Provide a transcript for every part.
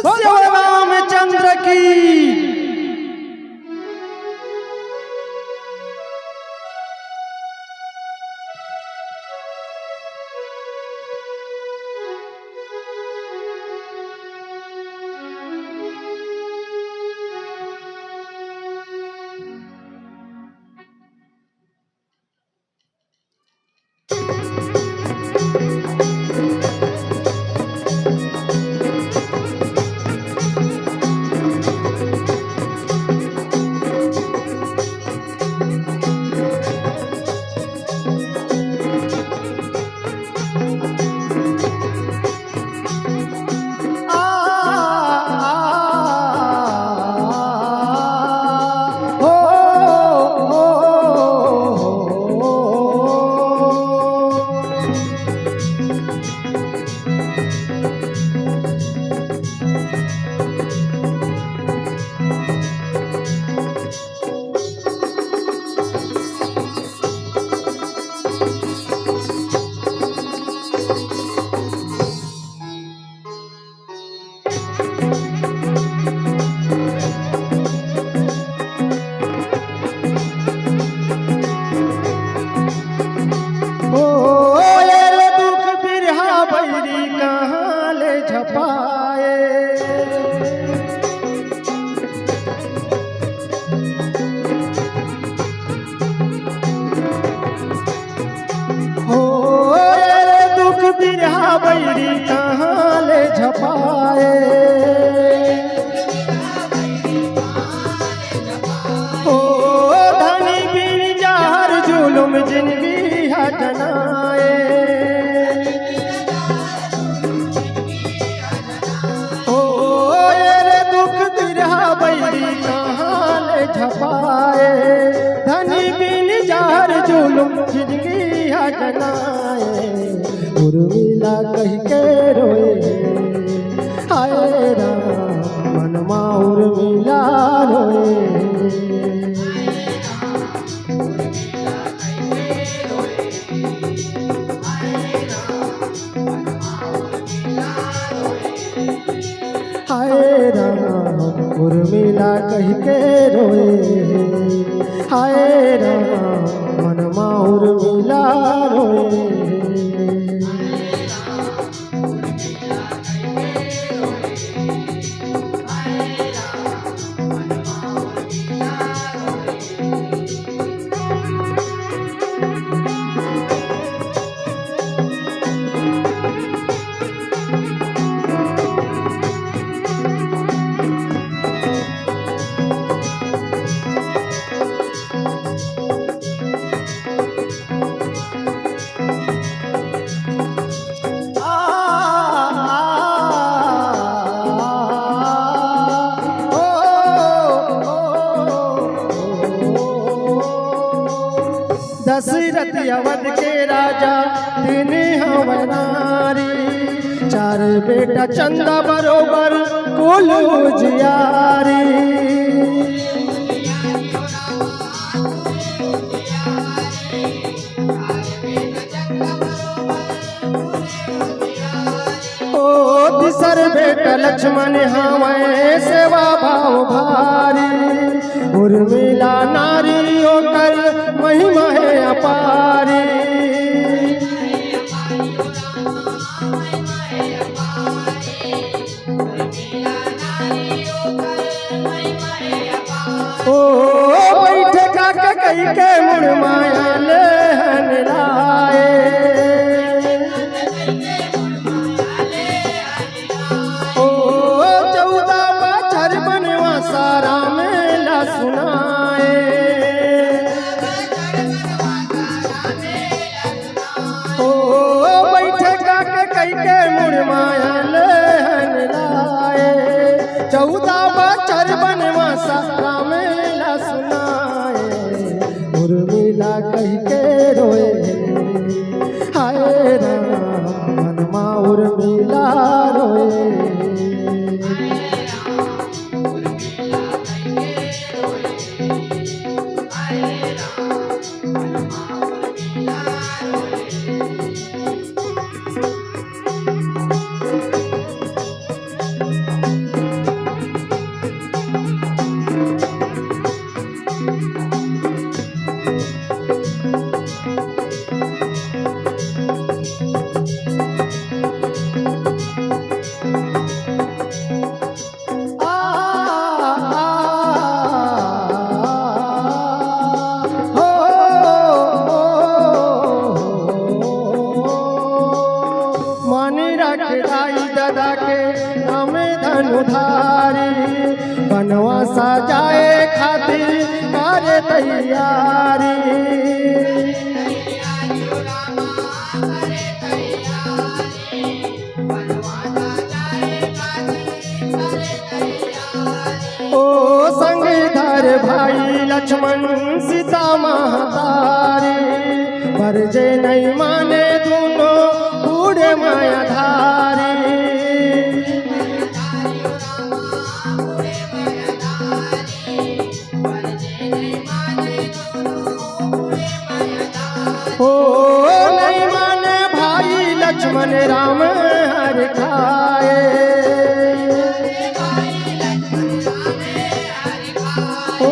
बोलो रामचंद्र की। बैरी कहाँ ले झपाए, ओ धनी बीन जार जुलुम जिंदगी है जनाए, ओ ये दुख बिरहा बैरी कहाँ ले झपाए, धनी बीन जार जुलुम जिंदगी है जनाए। उर्मिला कह के रोए हाय राम मनमा उर्मिला रोए, हाय राम उर्मिला कह के रोए, हाय राम मनमा उर्मिला रोए। दशरथ अवध के राजा तीन हवनारी, चार बेटा चंदा बरोबर कुल उजियारी, ओ दिसर बेटा लक्ष्मण हमें सेवा भाव भारी, उर्मिला नारी होकर महिमा है अपारी, ओ बैठे का कई के मुड़ माया लेहन लाए, ओ 14 बछर बनवास राम ला सुनाए, कई के मुड़ माया लेहन लाए, 14 बछर बनवास राम ला सुनाए। उर्मिला कह के रोए हाय राम मनमा उर्मिला रोए, दादा के नाम धनुधारी बनवासा जाए खातिर करे तैयारी। ओ संग धर भाई लक्ष्मण सीता महतारी पर जे नहीं माने दोनों बूढ़े मायाधारी। ओ नहीं माने भाई लक्ष्मण राम हर खाए। ओ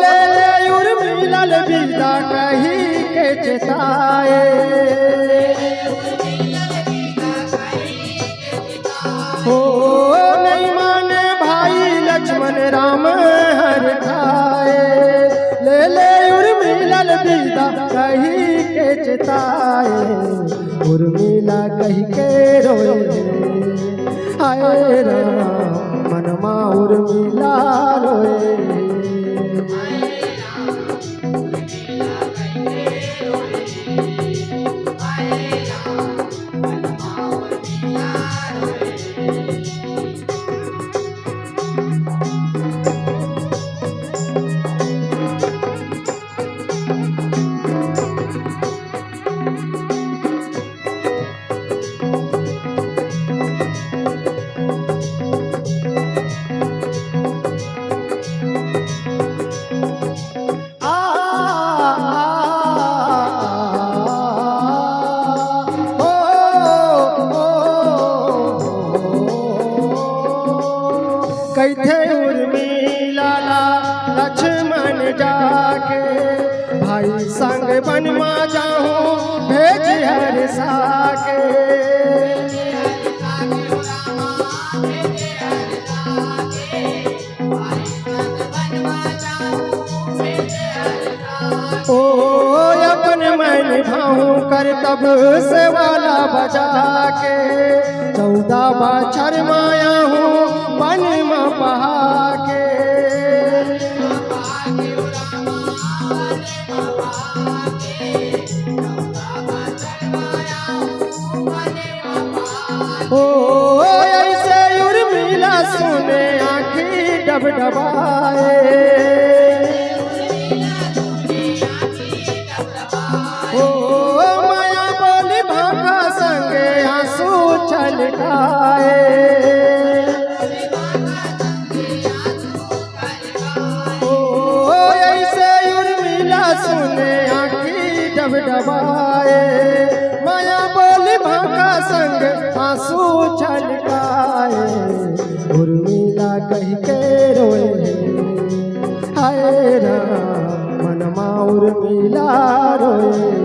ले ले उर्मिला विदा कही के चेताए। ओ नहीं माने भाई लक्ष्मण राम हर खाए। ले ले उर्मिला विदा कही के चेताए। उर्मिला कही के रोए हाय राम मनमा उर्मिला रोए। कैथे उर्मिला लक्ष्मण जाके भाई संग बनवा जाऊं भेज हर साके। ओ अपन मन भाऊं कर तब से वाला बजा के 14 बछर माया हूँ बन में बहा के। ओ ऐसे उर्मिला सुने आँखी डबडबाए। ओ माया बोली भाका संगे आंसू छलकाए। सुने आँखी डबडबाए। माया बोली भाका संग आंसू छलकाए। उर्मिला कही के रोए हाय राम मनमा उर्मिला रोए।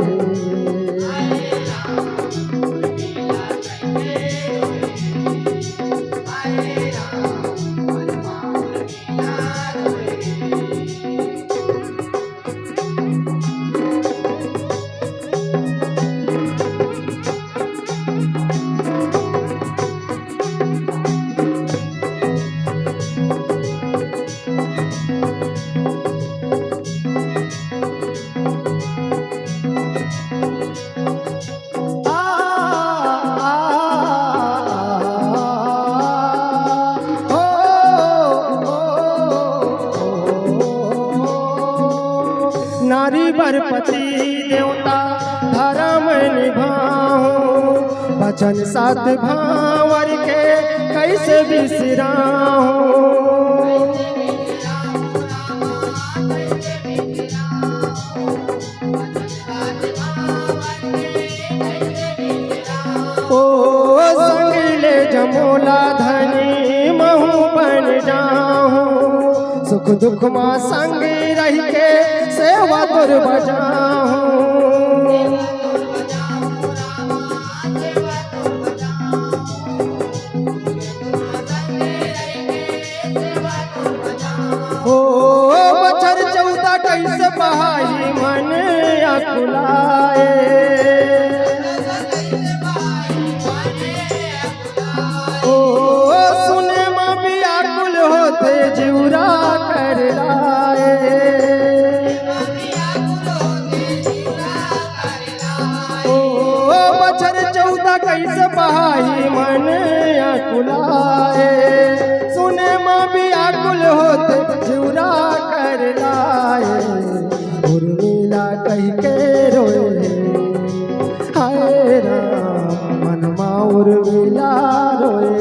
नारी बरपति देवता धर्म निभाऊं बचन साथ भावर के कैसे बिसराऊं। ओ संग ले जमोला धनी महू बन जाऊं सुख दुख मां संग रह के सेवा तोर बजाऊं। ओ बछर 14 कैसे बहाई मन अकुलाए। ओ सुने माँ व्याकुल होते जिउरा कर लाए। ओ बछर 14 कैसे बहाई मन अकुलाए। सुने माँ व्याकुल होते जिउरा कर लाए। उर्मिला कह के रोए हाय राम मनमा उर्मिला रोए।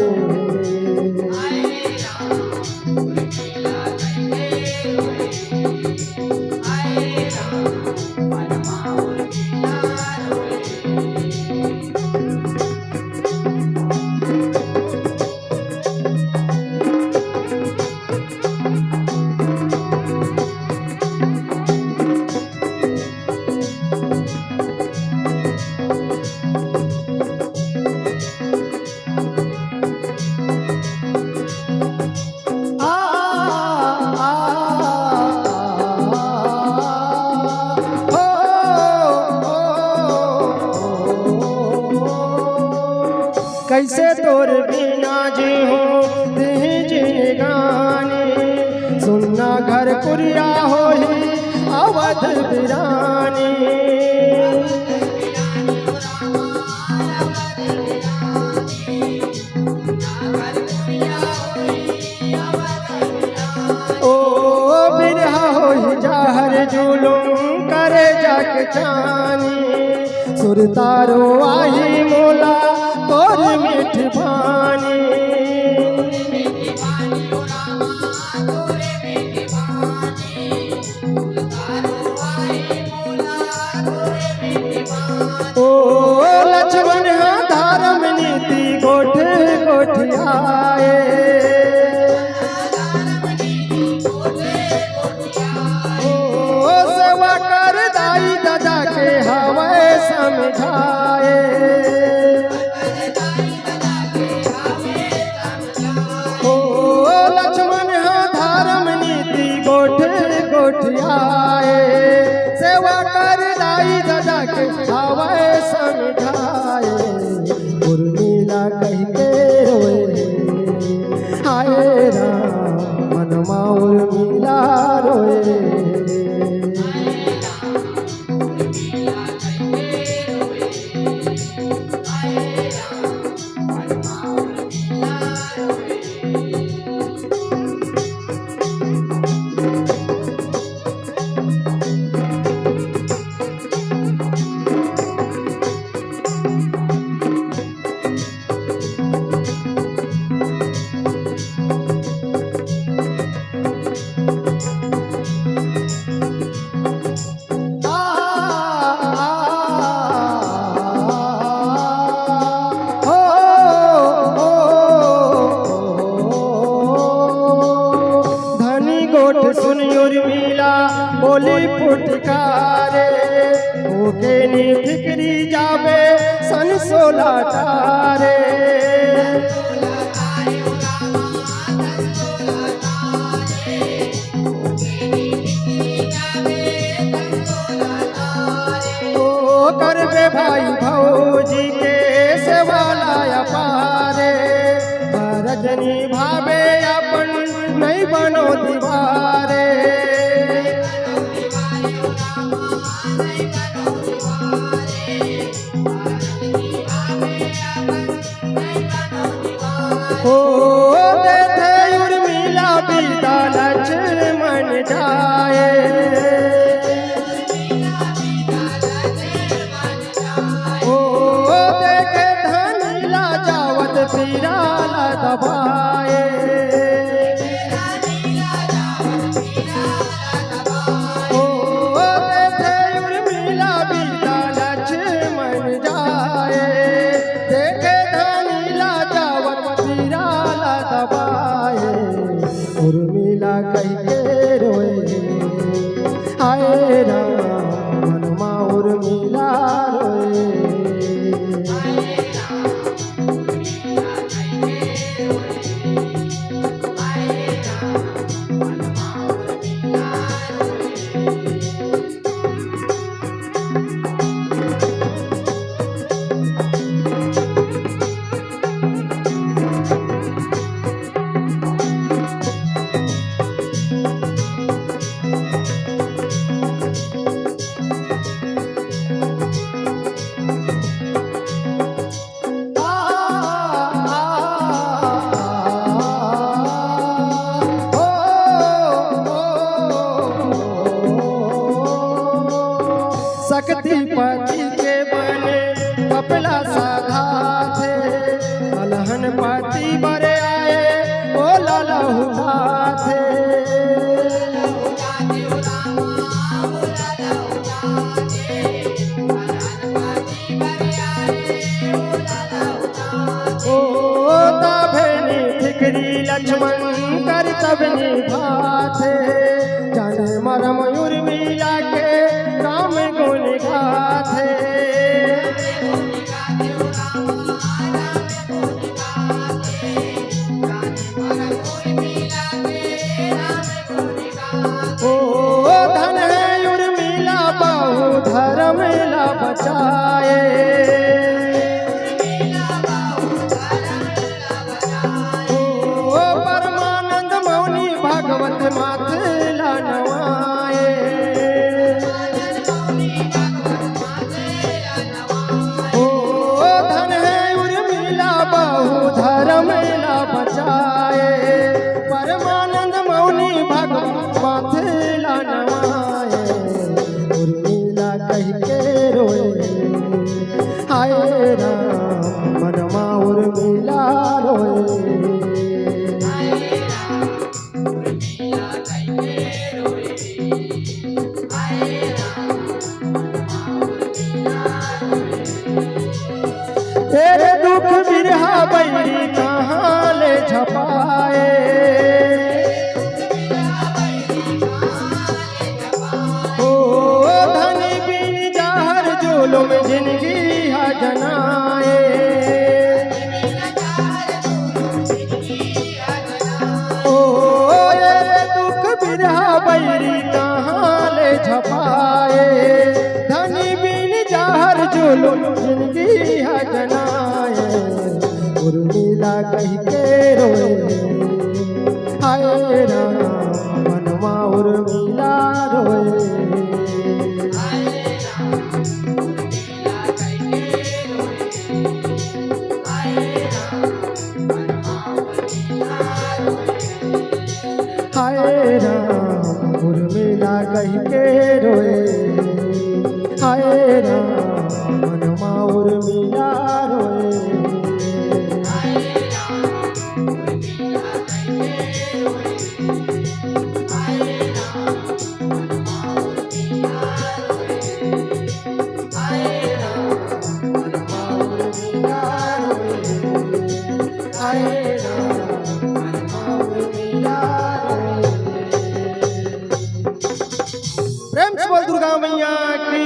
कैसे तोर बिना जी हो जिनगानी। सुनना घर कुरिया हो ही अवध बिरानी। ओ बिरहा हो ही जाहर जुलूम करे जग जानी। सुरतारो आई मोला तोर मीठ बानी। ओ लक्ष्मण धर्म नीति गोठ गोठियाए। ओ सेवा कर दाई दादा के हवे समझाए। गोठियाए सेवा कर दाई दादा के हवे समझाए। उर्मिला कह के रोए हाय राम मनमा उर्मिला रोए। उर्मिला बोली फुटकारे। ओके नी फिक्री जावे सन 16 तारे। ओ करबे भाई भौजी के सेवाला पारे। रजनी भावे अपन नहीं बनो दीवारे। ओ देखे उर्मिला बिता लक्ष्मण जाए। ओ देखे धनीला जावत पीराला दबाए। उर्मिला कह के रोए हाय राम शक्ति पति के बने कपिला साधा थे अलहन पति बरे आए ओ ललहु थे लक्ष्मण कर तब निभाते जाने मरम उर्मिला के राम गुण गाथे ओ धन है उर्मिला बहु धर्मिला बचाए भगवत माथला नवाए ओ धन है उर्मिला बहु धर्मिला बचाए परमानंद मौनी भगवत माथला नवाए उर्मिला कह के रोए हाय राम मनमा उर्मिला रोए तेरे दुख बिरहा बैरी कहाँ ले छपाए ओ धनी बिन जहर जुलुम जिंदगी है जनाए ओ तेरे दुख बिरहा बैरी कहाँ ले छपाए धनी बिन जहर जुलुम जिंदगी है जनाए उर्मिला कह के रोए हाय राम मनवा उर्मिला रोए हाय राम उर्मिला कह के रोए हाय राम मनवा उर्मिला रोए प्रेम से बोल दुर्गा मैया की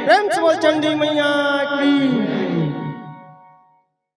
प्रेम से बोल चंडी मैया